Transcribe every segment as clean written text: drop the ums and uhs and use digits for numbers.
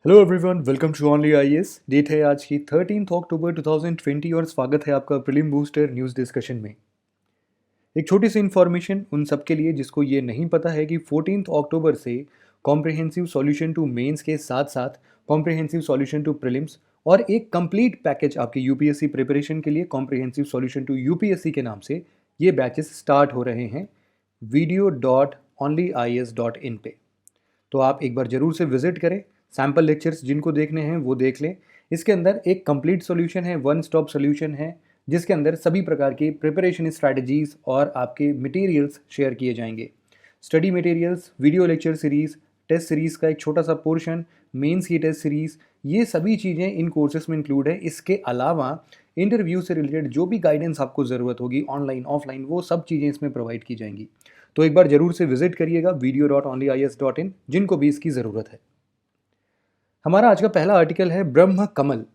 Hello everyone, welcome to Only IAS. Date है आज की 13 अक्टूबर 2020 और स्वागत है आपका प्रीलिम बूस्टर न्यूज़ डिस्कशन में। एक छोटी सी इन्फॉर्मेशन उन सब के लिए जिसको ये नहीं पता है कि 14 अक्टूबर से कॉम्प्रिहेंसिव सॉल्यूशन टू मेंस के साथ साथ कॉम्प्रिहेंसिव सॉल्यूशन टू प्रीलिम्स और एक कंप्लीट पैकेज आपके यूपीएससी प्रिपरेशन के लिए कॉम्प्रिहेंसिव सॉल्यूशन टू यूपीएससी के नाम से ये बैचेस स्टार्ट हो रहे हैं video.onlyias.in पे। तो आप एक बार ज़रूर से विजिट करें। सैम्पल लेक्चर्स जिनको देखने हैं वो देख लें। इसके अंदर एक कंप्लीट सॉल्यूशन है, वन स्टॉप सॉल्यूशन है, जिसके अंदर सभी प्रकार के प्रिपरेशन स्ट्रैटेजीज और आपके मटेरियल्स शेयर किए जाएंगे। Study materials, video lecture series, test series का एक छोटा सा पोर्शन, मेंस की टेस्ट सीरीज़, ये सभी चीज़ें इन कोर्सेज में इंक्लूड है। इसके अलावा इंटरव्यू से रिलेटेड जो भी गाइडेंस आपको ज़रूरत होगी ऑनलाइन ऑफलाइन, वो सब चीज़ें इसमें प्रोवाइड की जाएंगी। तो एक बार ज़रूर से विजिट करिएगा video.onlyias.in जिनको भी इसकी ज़रूरत है। हमारा आज का पहला आर्टिकल है ब्रह्म कमल।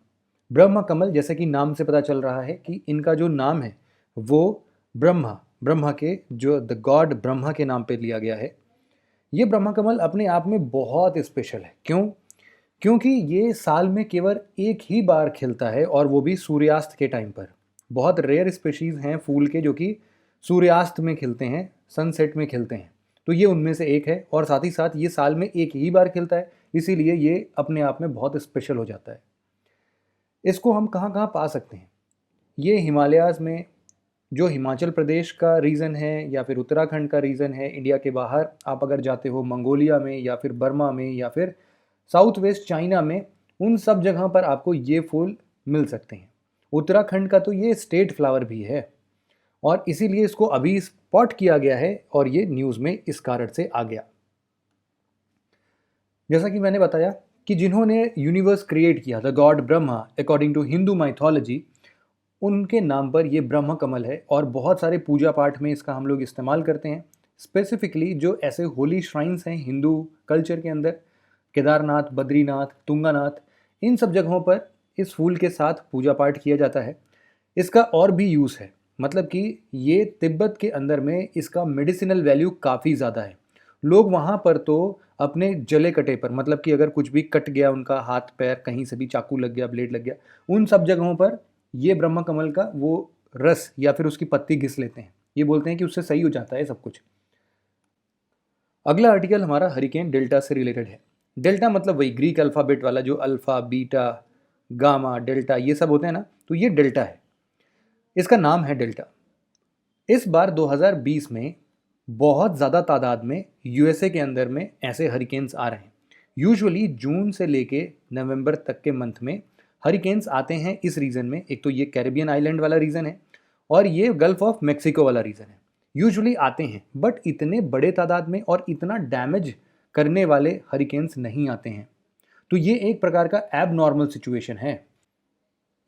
ब्रह्म कमल, जैसे कि नाम से पता चल रहा है कि इनका जो नाम है वो ब्रह्मा के जो द गॉड ब्रह्मा के नाम पे लिया गया है। ये ब्रह्म कमल अपने आप में बहुत स्पेशल है। क्यों? क्योंकि ये साल में केवल एक ही बार खिलता है और वो भी सूर्यास्त के टाइम पर। बहुत रेयर स्पेशीज़ हैं फूल के जो कि सूर्यास्त में खिलते हैं, सनसेट में खिलते हैं। तो ये उनमें से एक है और साथ ही साथ ये साल में एक ही बार खिलता है, इसीलिए ये अपने आप में बहुत स्पेशल हो जाता है। इसको हम कहाँ कहाँ पा सकते हैं? ये हिमालयाज़ में, जो हिमाचल प्रदेश का रीजन है या फिर उत्तराखंड का रीजन है, इंडिया के बाहर आप अगर जाते हो मंगोलिया में या फिर बर्मा में या फिर साउथ वेस्ट चाइना में, उन सब जगह पर आपको ये फूल मिल सकते हैं। उत्तराखंड का तो ये स्टेट फ्लावर भी है और इसीलिए इसको अभी स्पॉट किया गया है और ये न्यूज़ में इस कारण से आ गया। जैसा कि मैंने बताया कि जिन्होंने यूनिवर्स क्रिएट किया, the god Brahma according to Hindu mythology, उनके नाम पर ये ब्रह्म कमल है और बहुत सारे पूजा पाठ में इसका हम लोग इस्तेमाल करते हैं। स्पेसिफिकली जो ऐसे होली श्राइन्स हैं हिंदू कल्चर के अंदर, केदारनाथ, बद्रीनाथ, तुंगानाथ, इन सब जगहों पर इस फूल के साथ पूजा पाठ किया जाता है। इसका और भी यूज़ है, मतलब कि ये तिब्बत के अंदर में इसका मेडिसिनल वैल्यू काफ़ी ज़्यादा है। लोग वहाँ पर तो अपने जले कटे पर, मतलब कि अगर कुछ भी कट गया उनका हाथ पैर, कहीं से भी चाकू लग गया, ब्लेड लग गया, उन सब जगहों पर ये ब्रह्म कमल का वो रस या फिर उसकी पत्ती घिस लेते हैं। ये बोलते हैं कि उससे सही हो जाता है सब कुछ। अगला आर्टिकल हमारा हरिकेन डेल्टा से रिलेटेड है। डेल्टा मतलब वही ग्रीक अल्फ़ाबेट वाला, जो अल्फ़ा, बीटा, गामा, डेल्टा ये सब होते हैं ना, तो ये डेल्टा है। इसका नाम है डेल्टा। इस बार 2020 में बहुत ज़्यादा तादाद में यूएसए के अंदर में ऐसे हरिकेन्स आ रहे हैं। यूजुअली जून से लेके नवंबर तक के मंथ में हरिकेन्स आते हैं इस रीजन में। एक तो ये कैरिबियन आइलैंड वाला रीजन है और ये गल्फ ऑफ मेक्सिको वाला रीजन है। यूजुअली आते हैं, बट इतने बड़े तादाद में और इतना डैमेज करने वाले हरिकेन्स नहीं आते हैं। तो ये एक प्रकार का एब नॉर्मल सिचुएशन है।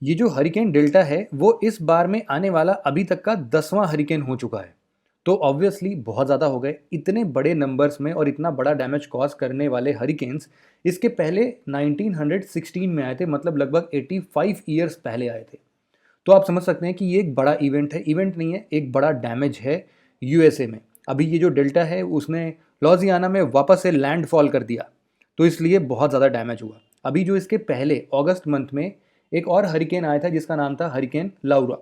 ये जो हरिकेन डेल्टा है वो इस बार में आने वाला अभी तक का 10वां हरिकेन हो चुका है। तो ऑब्वियसली बहुत ज़्यादा हो गए। इतने बड़े नंबर्स में और इतना बड़ा डैमेज कॉज करने वाले हरिकेन्स इसके पहले 1916 में आए थे, मतलब लगभग 85 ईयर्स पहले आए थे। तो आप समझ सकते हैं कि ये एक बड़ा इवेंट है, इवेंट नहीं है, एक बड़ा डैमेज है यूएसए में। अभी ये जो डेल्टा है उसने लॉजियाना में वापस से लैंडफॉल कर दिया, तो इसलिए बहुत ज़्यादा डैमेज हुआ। अभी जो इसके पहले अगस्त मंथ में एक और हरिकेन आया था जिसका नाम था हरिकेन लाउरा।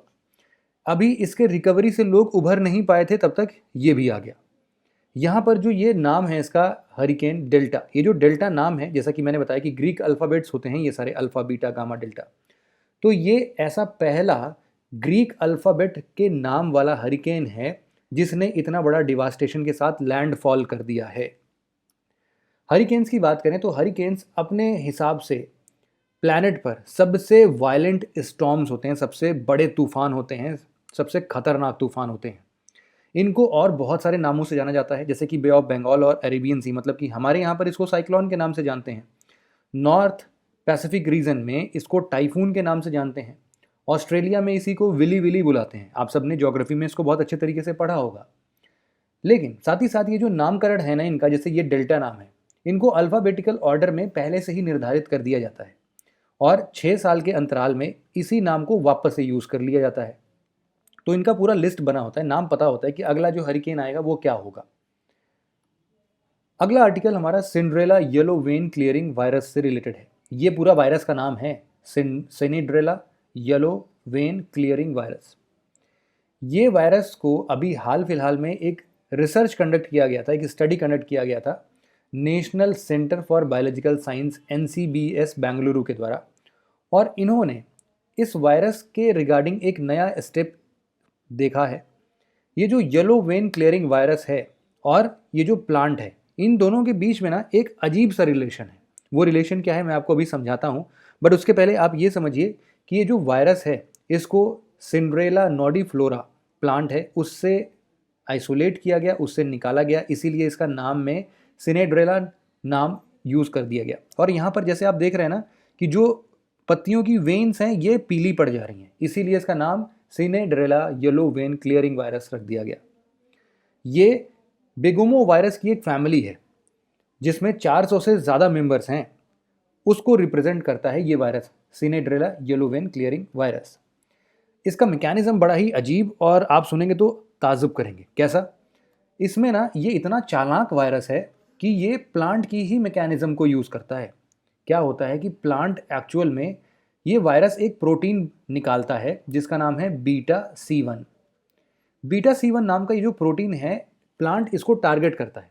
अभी इसके रिकवरी से लोग उभर नहीं पाए थे, तब तक ये भी आ गया। यहाँ पर जो ये नाम है इसका हरिकेन डेल्टा, ये जो डेल्टा नाम है, जैसा कि मैंने बताया कि ग्रीक अल्फ़ाबेट्स होते हैं ये सारे, अल्फ़ा, बीटा, गामा, डेल्टा। तो ये ऐसा पहला ग्रीक अल्फ़ाबेट के नाम वाला हरिकेन है जिसने इतना बड़ा डिवास्टेशन के साथ लैंडफॉल कर दिया है। हरिकेन्स की बात करें तो हरिकेन्स अपने हिसाब से प्लैनेट पर सबसे वायलेंट स्टॉर्म्स होते हैं, सबसे बड़े तूफान होते हैं, सबसे खतरनाक तूफान होते हैं। इनको और बहुत सारे नामों से जाना जाता है, जैसे कि बे ऑफ बंगाल और अरेबियन सी, मतलब कि हमारे यहाँ पर इसको साइक्लोन के नाम से जानते हैं। नॉर्थ पैसिफिक रीजन में इसको टाइफून के नाम से जानते हैं। ऑस्ट्रेलिया में इसी को विली विली बुलाते हैं। आप सबने ज्योग्राफी में इसको बहुत अच्छे तरीके से पढ़ा होगा। लेकिन साथ ही साथ ये जो नामकरण है ना इनका, जैसे ये डेल्टा नाम है, इनको अल्फ़ाबेटिकल ऑर्डर में पहले से ही निर्धारित कर दिया जाता है और 6 साल के अंतराल में इसी नाम को वापस से यूज़ कर लिया जाता है। तो इनका पूरा लिस्ट बना होता है, नाम पता होता है कि अगला जो हरिकेन आएगा वो क्या होगा। अगला आर्टिकल हमारा Cinderella yellow vein clearing virus से रिलेटेड है। ये पूरा वायरस का नाम है Cinderella yellow vein clearing virus. ये वायरस को अभी हाल फिलहाल में एक रिसर्च कंडक्ट किया गया था, एक स्टडी कंडक्ट किया गया था national centre for biological science NCBS Bengaluru के द्वारा, और इन्होंने इस वायरस के रिगार्डिंग एक नया स्टेप देखा है। ये जो येलो वेन क्लियरिंग वायरस है और ये जो प्लांट है, इन दोनों के बीच में ना एक अजीब सा रिलेशन है। वो रिलेशन क्या है मैं आपको अभी समझाता हूँ, बट उसके पहले आप ये समझिए कि ये जो वायरस है इसको सिंड्रेला नोडिफ्लोरा प्लांट है उससे आइसोलेट किया गया, उससे निकाला गया, इसीलिए इसका नाम में सिनेड्रेला नाम यूज़ कर दिया गया। और यहाँ पर जैसे आप देख रहे हैं ना कि जो पत्तियों की वेन्स हैं ये पीली पड़ जा रही हैं, इसीलिए इसका नाम सिनेड्रेला येलो वेन क्लियरिंग वायरस रख दिया गया। ये बेगोमो वायरस की एक फैमिली है जिसमें 400 से ज़्यादा मेंबर्स हैं, उसको रिप्रेजेंट करता है ये virus Cinderella yellow vein clearing virus. इसका मैकेनिज्म बड़ा ही अजीब और आप सुनेंगे तो ताजुब करेंगे। कैसा? इसमें ना ये इतना चालाक वायरस है कि ये प्लांट की ही मैकेनिज्म को यूज़ करता है। क्या होता है कि प्लांट एक्चुअल में ये वायरस एक प्रोटीन निकालता है जिसका नाम है बीटा C1 नाम का ये जो प्रोटीन है प्लांट इसको टारगेट करता है।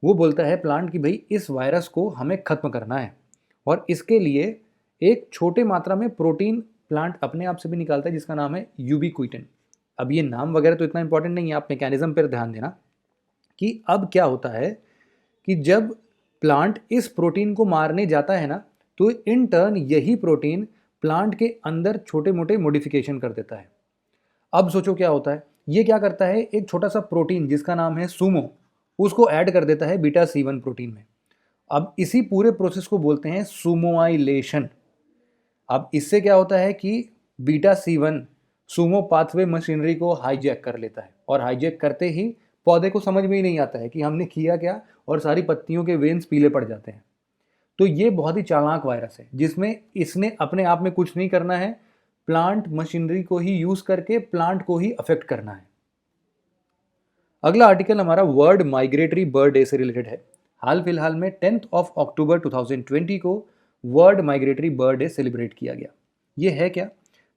वो बोलता है प्लांट कि भाई इस वायरस को हमें ख़त्म करना है, और इसके लिए एक छोटे मात्रा में प्रोटीन प्लांट अपने आप से भी निकालता है जिसका नाम है यूबिक्विटिन। अब ये नाम वगैरह तो इतना इंपॉर्टेंट नहीं है, आप मैकेनिज्म पर ध्यान देना कि अब क्या होता है कि जब प्लांट इस प्रोटीन को मारने जाता है ना, तो इन टर्न यही प्रोटीन प्लांट के अंदर छोटे मोटे मॉडिफिकेशन कर देता है। अब सोचो क्या होता है, ये क्या करता है, एक छोटा सा प्रोटीन जिसका नाम है सुमो, उसको ऐड कर देता है बीटा C1 प्रोटीन में। अब इसी पूरे प्रोसेस को बोलते हैं सुमोआइलेशन। अब इससे क्या होता है कि beta C1 Sumo pathway machinery को हाईजैक कर लेता है, और हाईजैक करते ही पौधे को समझ में ही नहीं आता है कि हमने किया क्या, और सारी पत्तियों के वेन्स पीले पड़ जाते हैं। तो ये बहुत ही चालाक वायरस है जिसमें इसने अपने आप में कुछ नहीं करना है, प्लांट मशीनरी को ही यूज करके प्लांट को ही अफेक्ट करना है। अगला आर्टिकल हमारा वर्ल्ड माइग्रेटरी बर्ड डे से रिलेटेड है। हाल फिलहाल में 10 अक्टूबर 2020 को world migratory bird day celebrate किया गया। ये है क्या?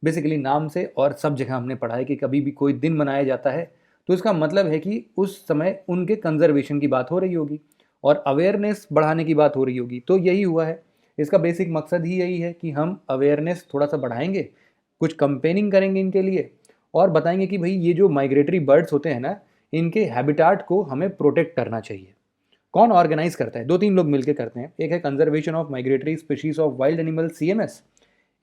बेसिकली नाम से और सब जगह हमने पढ़ा है कि कभी भी कोई दिन मनाया जाता है तो इसका मतलब है कि उस समय उनके कंजर्वेशन की बात हो रही होगी और अवेयरनेस बढ़ाने की बात हो रही होगी। तो यही हुआ है, इसका बेसिक मकसद ही यही है कि हम अवेयरनेस थोड़ा सा बढ़ाएंगे, कुछ कंपेनिंग करेंगे इनके लिए, और बताएंगे कि भाई ये जो माइग्रेटरी बर्ड्स होते हैं ना, इनके हैबिटाट को हमें प्रोटेक्ट करना चाहिए। कौन ऑर्गेनाइज करता है? 2-3 लोग मिलकर करते हैं। एक है conservation of migratory species of wild animal CMS,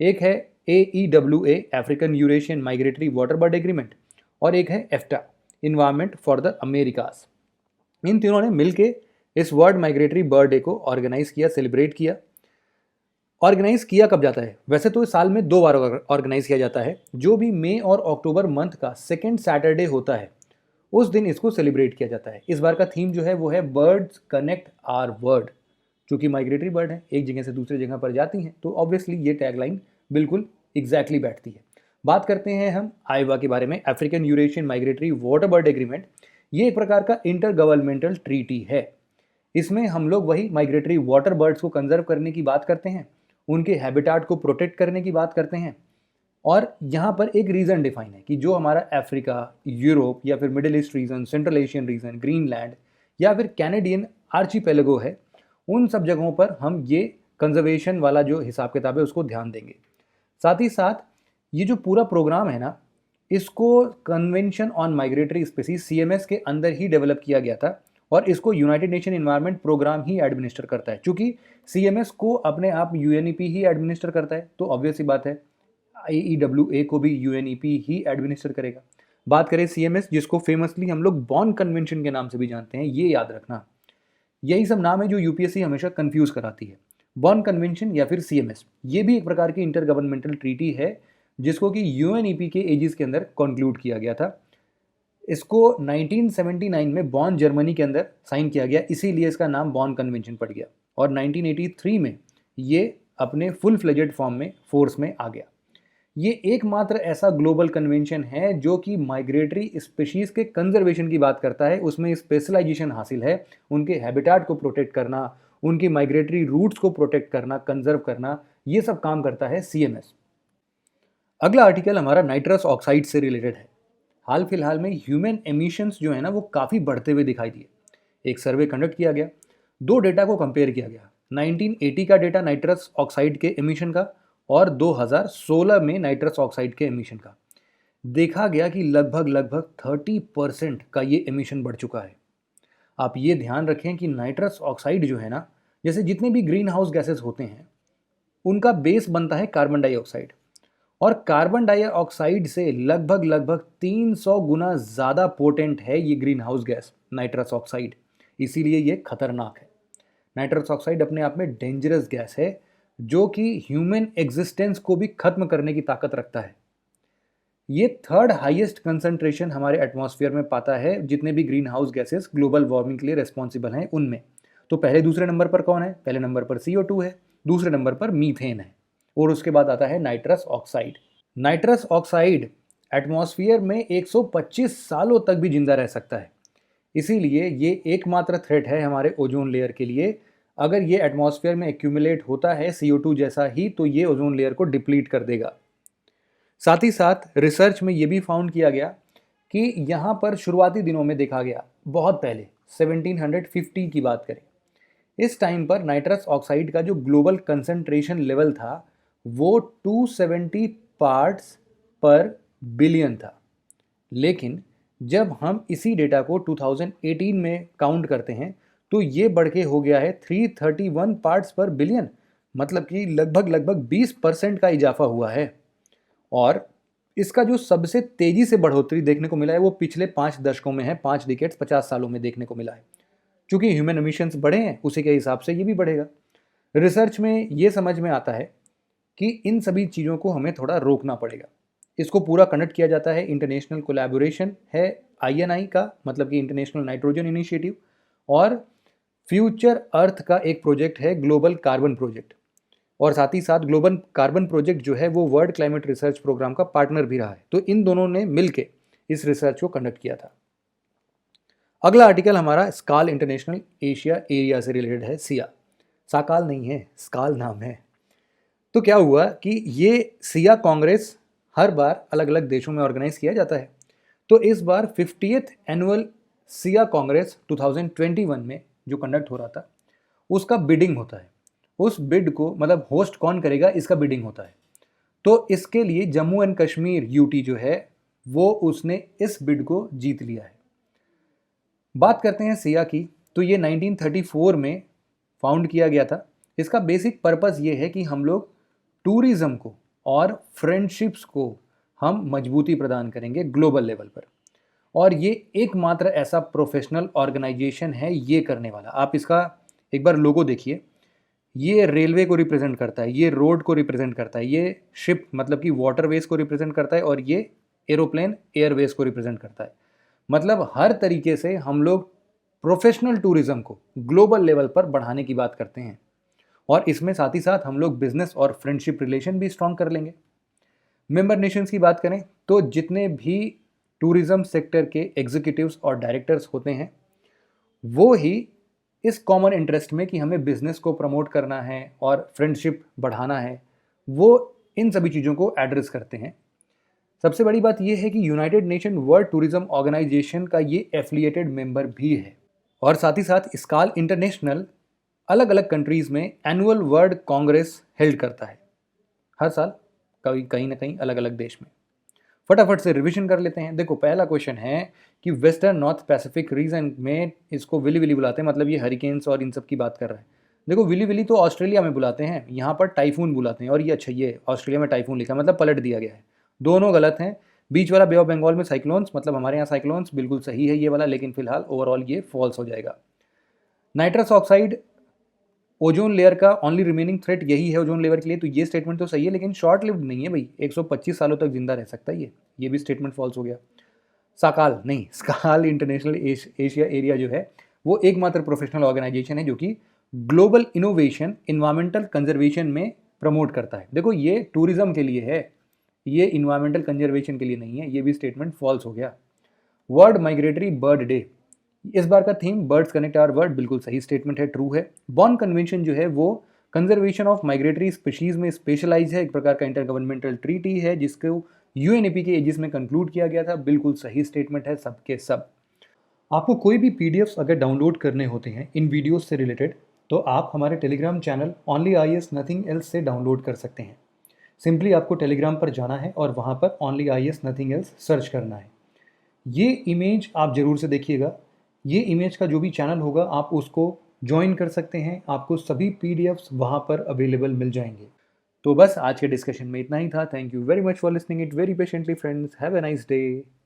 एक है AEWA African Eurasian migratory water bird agreement, और एक है EFTA environment for the Americas. इन तीनों ने मिलकर इस वर्ल्ड माइग्रेटरी बर्ड डे को ऑर्गेनाइज किया, सेलिब्रेट किया। ऑर्गेनाइज किया कब जाता है? वैसे तो साल में 2 बार ऑर्गेनाइज किया जाता है। जो भी मई और अक्टूबर मंथ का सेकेंड सैटरडे होता है उस दिन इसको सेलिब्रेट किया जाता है। इस बार का थीम जो है वो है बर्ड्स कनेक्ट आवर वर्ल्ड। चूंकि माइग्रेटरी बर्ड है, एक जगह से दूसरी जगह पर जाती हैं, तो ऑब्वियसली ये टैगलाइन बिल्कुल एग्जैक्टली बैठती है। बात करते हैं हम आईवा के बारे में, African Eurasian migratory water bird agreement. ये एक प्रकार का इंटर गवर्नमेंटल ट्रीटी है। इसमें हम लोग वही माइग्रेटरी वाटर बर्ड्स को कंजर्व करने की बात करते हैं, उनके हैबिटाट को प्रोटेक्ट करने की बात करते हैं, और यहाँ पर एक रीजन डिफाइन है कि जो हमारा अफ्रीका, यूरोप या फिर middle east region, central Asian region, Greenland या फिर कैनेडियन आर्चीपेलेगो है, उन सब जगहों पर हम ये कंजर्वेशन वाला जो हिसाब किताब है उसको ध्यान देंगे। साथ ही साथ ये जो पूरा प्रोग्राम है ना, इसको convention on migratory species CMS के अंदर ही डेवलप किया गया था, और इसको यूनाइटेड नेशन इन्वायरमेंट प्रोग्राम ही एडमिनिस्टर करता है। चूंकि CMS को अपने आप UNEP ही एडमिनिस्टर करता है, तो ऑब्वियस सी बात है AEWA को भी UNEP ही एडमिनिस्टर करेगा। बात करें CMS, जिसको फेमसली हम लोग बॉन कन्वेंशन के नाम से भी जानते हैं, ये याद रखना। यही सब नाम है जो UPSC हमेशा कंफ्यूज कराती है। बॉन कन्वेंशन या फिर CMS, ये भी एक प्रकार की इंटर गवर्नमेंटल ट्रीटी है जिसको कि UNEP के एजिस के अंदर कंक्लूड किया गया था। इसको 1979 में बॉन जर्मनी के अंदर साइन किया गया, इसीलिए इसका नाम बॉन कन्वेंशन पड़ गया, और 1983 में ये अपने फुल फ्लेजेड फॉर्म में फोर्स में आ गया। ये एकमात्र ऐसा ग्लोबल कन्वेंशन है जो कि माइग्रेटरी स्पीशीज के कंजर्वेशन की बात करता है। उसमें स्पेशलाइजेशन हासिल है, उनके हैबिटाट को प्रोटेक्ट करना, उनकी माइग्रेटरी रूट्स को प्रोटेक्ट करना, कंजर्व करना, ये सब काम करता है CMS। अगला आर्टिकल हमारा नाइट्रस ऑक्साइड से रिलेटेड है। हाल फिलहाल में ह्यूमन एमिशंस जो है ना वो काफ़ी बढ़ते हुए दिखाई दिए। एक सर्वे कंडक्ट किया गया, दो डेटा को कंपेयर किया गया, 1980 का डेटा नाइट्रस ऑक्साइड के एमिशन का और 2016 में नाइट्रस ऑक्साइड के एमिशन का। देखा गया कि लगभग लगभग 30% का ये एमिशन बढ़ चुका है। आप ये ध्यान रखें कि नाइट्रस ऑक्साइड जो है ना, जैसे जितने भी ग्रीन हाउस गैसेस होते हैं उनका बेस बनता है कार्बन डाइऑक्साइड, और कार्बन डाइऑक्साइड से लगभग लगभग 300 गुना ज़्यादा पोटेंट है ये green house gas nitrous oxide. इसीलिए ये खतरनाक है। नाइट्रस ऑक्साइड अपने आप में डेंजरस गैस है जो कि ह्यूमन एग्जिस्टेंस को भी खत्म करने की ताकत रखता है। ये थर्ड हाईएस्ट कंसंट्रेशन हमारे एटमॉस्फेयर में पाता है जितने भी green house gases global warming के लिए रिस्पॉन्सिबल हैं उनमें। तो पहले दूसरे नंबर पर कौन है? पहले नंबर पर CO2 है, दूसरे नंबर पर मीथेन है, और उसके बाद आता है nitrous oxide. Nitrous oxide atmosphere में 125 सालों तक भी जिंदा रह सकता है। इसीलिए ये एकमात्र थ्रेट है हमारे ओजोन लेयर के लिए। अगर ये एटमॉस्फेयर में एक्यूमुलेट होता है CO2 जैसा ही, तो ये ओजोन लेयर को डिप्लीट कर देगा। साथ ही साथ रिसर्च में ये भी फाउंड किया गया कि यहाँ पर शुरुआती दिनों में देखा गया, बहुत पहले 1750 की बात करें, इस टाइम पर नाइट्रस ऑक्साइड का जो ग्लोबल कंसंट्रेशन लेवल था वो 270 पार्ट्स पर बिलियन था। लेकिन जब हम इसी डेटा को 2018 में काउंट करते हैं तो ये बढ़ के हो गया है 331 पार्ट्स पर बिलियन, मतलब कि लगभग लगभग 20% का इजाफा हुआ है। और इसका जो सबसे तेजी से बढ़ोतरी देखने को मिला है वो पिछले 5 दशकों में है, 5 डिकेड्स 50 सालों में देखने को मिला है। क्योंकि ह्यूमन एमिशंस बढ़े हैं उसी के हिसाब से ये भी बढ़ेगा। रिसर्च में ये समझ में आता है कि इन सभी चीज़ों को हमें थोड़ा रोकना पड़ेगा। इसको पूरा कंडक्ट किया जाता है, इंटरनेशनल कोलैबोरेशन है INI का, मतलब कि इंटरनेशनल नाइट्रोजन इनिशिएटिव, और फ्यूचर अर्थ का एक प्रोजेक्ट है ग्लोबल कार्बन प्रोजेक्ट, और साथ ही साथ ग्लोबल कार्बन प्रोजेक्ट जो है वो वर्ल्ड क्लाइमेट रिसर्च प्रोग्राम का पार्टनर भी रहा है। तो इन दोनों ने मिलकर इस रिसर्च को कंडक्ट किया था। अगला आर्टिकल हमारा स्काल इंटरनेशनल एशिया एरिया से रिलेटेड है, सिया। साकाल नहीं है, स्काल नाम है। तो क्या हुआ कि ये सिया कांग्रेस हर बार अलग अलग देशों में ऑर्गेनाइज किया जाता है। तो इस बार 50th एनुअल सिया कांग्रेस 2021 में जो कंडक्ट हो रहा था उसका बिडिंग होता है। उस बिड को, मतलब होस्ट कौन करेगा, इसका बिडिंग होता है। तो इसके लिए जम्मू एंड कश्मीर UT जो है वो उसने इस बिड को जीत लिया है। बात करते हैं सिया की, तो ये 1934 में फाउंड किया गया था। इसका बेसिक पर्पस ये है कि हम लोग टूरिज्म को और फ्रेंडशिप्स को हम मजबूती प्रदान करेंगे ग्लोबल लेवल पर, और ये एकमात्र ऐसा प्रोफेशनल ऑर्गेनाइजेशन है ये करने वाला। आप इसका एक बार लोगो देखिए, ये रेलवे को रिप्रेजेंट करता है, ये रोड को रिप्रेजेंट करता है, ये शिप मतलब कि वाटरवेज को रिप्रेजेंट करता है, और ये एरोप्लेन एयरवेज को रिप्रेजेंट करता है। मतलब हर तरीके से हम लोग प्रोफेशनल टूरिज्म को ग्लोबल लेवल पर बढ़ाने की बात करते हैं, और इसमें साथ ही साथ हम लोग बिजनेस और फ्रेंडशिप रिलेशन भी स्ट्रॉन्ग कर लेंगे। मेंबर नेशंस की बात करें तो जितने भी टूरिज्म सेक्टर के एग्जीक्यूटिव्स और डायरेक्टर्स होते हैं वो ही इस कॉमन इंटरेस्ट में कि हमें बिजनेस को प्रमोट करना है और फ्रेंडशिप बढ़ाना है, वो इन सभी चीज़ों को एड्रेस करते हैं। सबसे बड़ी बात यह है कि United Nation World Tourism Organization का ये एफिलिएटेड मेंबर भी है, और साथ ही साथ स्काल इंटरनेशनल अलग अलग कंट्रीज़ में एनुअल वर्ल्ड कांग्रेस हेल्ड करता है हर साल, कहीं ना कहीं अलग अलग देश में। फटाफट से रिवीजन कर लेते हैं। देखो, पहला क्वेश्चन है कि वेस्टर्न नॉर्थ पैसिफिक रीजन में इसको विली विली बुलाते हैं, मतलब ये हरिकेन्स और इन सब की बात कर रहे हैं। देखो, विली विली तो ऑस्ट्रेलिया में बुलाते हैं, यहाँ पर टाइफून बुलाते हैं, और ये अच्छा, ये ऑस्ट्रेलिया में टाइफून लिखा मतलब पलट दिया गया है, दोनों गलत हैं। बीच वाला बे ऑफ बंगाल में साइक्लोन्स, मतलब हमारे यहाँ साइक्लोन्स बिल्कुल सही है ये वाला, लेकिन फिलहाल ओवरऑल ये फॉल्स हो जाएगा। नाइट्रस ऑक्साइड ओजोन लेयर का ओनली रिमेनिंग थ्रेट यही है ओजोन लेयर के लिए, तो ये स्टेटमेंट तो सही है, लेकिन शॉर्ट लिव्ड नहीं है भाई, 125 सालों तक जिंदा रह सकता है ये भी स्टेटमेंट फॉल्स हो गया। साकाल नहीं, स्काल इंटरनेशनल एशिया एरिया जो है वो एकमात्र प्रोफेशनल ऑर्गेनाइजेशन है जो कि ग्लोबल इनोवेशन इन्वायरमेंटल कंजर्वेशन में प्रमोट करता है। देखो, ये टूरिज्म के लिए है, ये इन्वायरमेंटल कंजर्वेशन के लिए नहीं है, ये भी स्टेटमेंट फॉल्स हो गया। वर्ल्ड माइग्रेटरी बर्ड डे, इस बार का theme birds connect our world, बिल्कुल सही स्टेटमेंट है, ट्रू है। बॉन कन्वेंशन जो है वो कंजर्वेशन ऑफ माइग्रेटरी स्पीशीज में स्पेशलाइज है, एक प्रकार का इंटर गवर्नमेंटल ट्रीटी है जिसको यूएनईपी के एजिस में कंक्लूड किया गया था, बिल्कुल सही स्टेटमेंट है सबके सब। आपको कोई भी पीडीएफ्स अगर डाउनलोड करने होते हैं इन वीडियोस से रिलेटेड, तो आप हमारे Telegram channel only IAS nothing else से डाउनलोड कर सकते हैं। सिंपली आपको टेलीग्राम पर जाना है और वहाँ पर only IAS nothing else search करना है। ये इमेज आप ज़रूर से देखिएगा, ये इमेज का जो भी चैनल होगा आप उसको ज्वाइन कर सकते हैं, आपको सभी पीडीएफ्स वहाँ पर अवेलेबल मिल जाएंगे। तो बस आज के डिस्कशन में इतना ही था। Thank you very much for listening it very patiently friends, have a nice day.